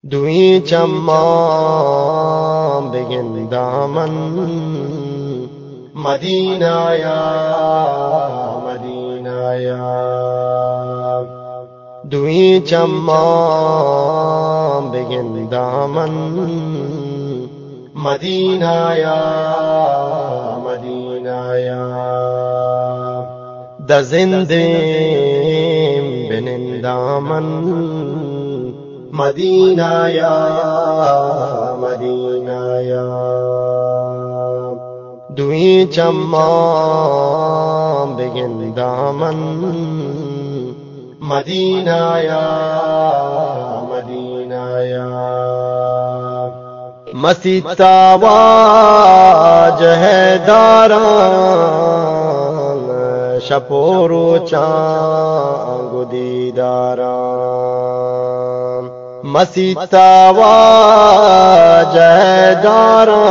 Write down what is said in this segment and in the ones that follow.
دوی چمان بگن دامن مدینہ یا مدینہ یا دوی چمان بگن دامن مدینہ یا مدینہ یا د زندیم بنن دامن مدینہ یا مدینہ یا دوی چمان بگن دامن مدینہ یا مدینہ یا مسیطا واجہ داران شپورو چانگو دیداران مسیطا واجہ داران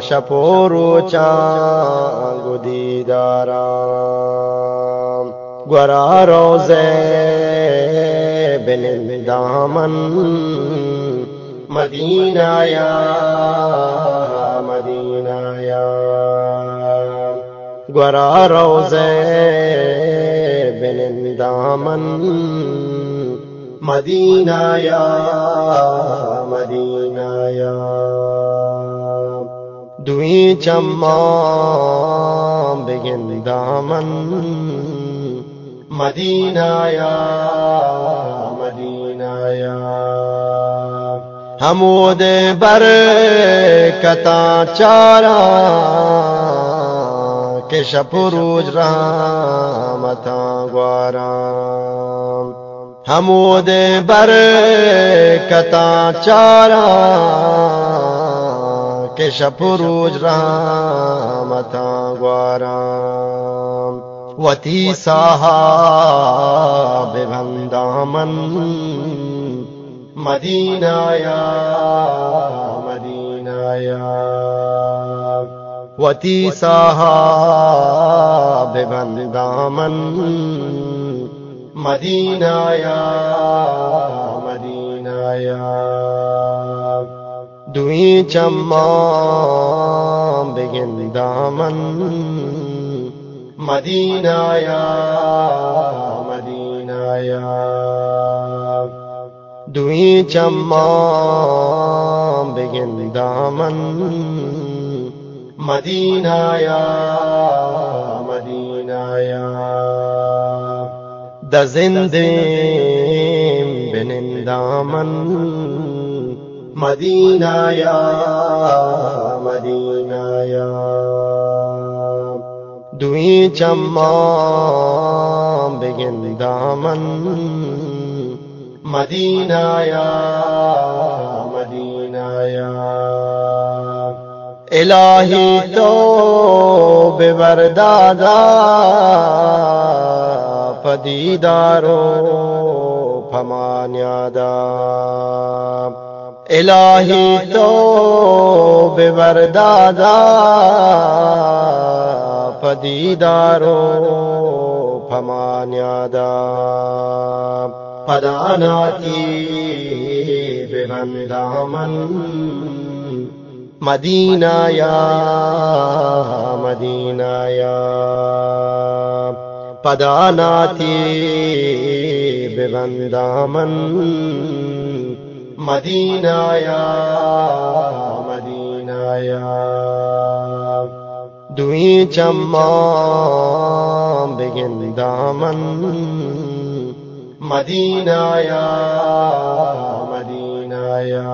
شپورو چانگو دیداران گورا روزے بلند دامن مدینہ یا مدینہ یا گورا روزے بلند دامن مدینہ یا مدینہ یا دوی چمان بگن دامن مدینہ یا مدینہ یا حمود برکتا چارا کہ شپروج رحمتا گوارا حمود برکتا چارا کہ شپروج رحمتا گوارا وتی صاحب بندامن مدینہ یا مدینہ یا وتی صاحب بندامن مدینہ یا مدینہ یا دوی چمان بگن دامن مدینہ یا مدینہ یا دوی چمان بگن دامن مدینہ یا مدینہ یا د زندیم بنن دامن مدینہ یا مدینہ یا دوی چمان بگن دامن مدینہ یا مدینہ یا الہی تو ببردادا پدیدارو پھمانیادا الہی تو ببردادا پدیدارو پھمانیادا پداناتی ببندامن مدینہ یا مدینہ یا پداناتی ببندامن مدینہ یا مدینہ یا دوی چمان بگن دامن مدینہ یا مدینہ یا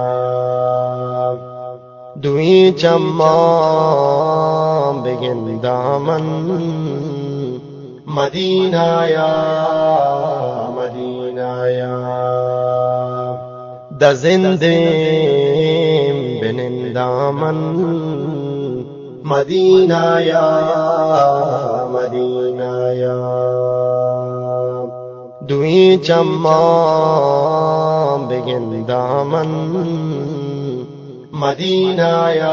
دوی چمان بگن دامن مدینہ یا مدینہ یا د زندیم بنن دامن مدینہ یا مدینہ یا دوی چمان بگن دامن مدینہ یا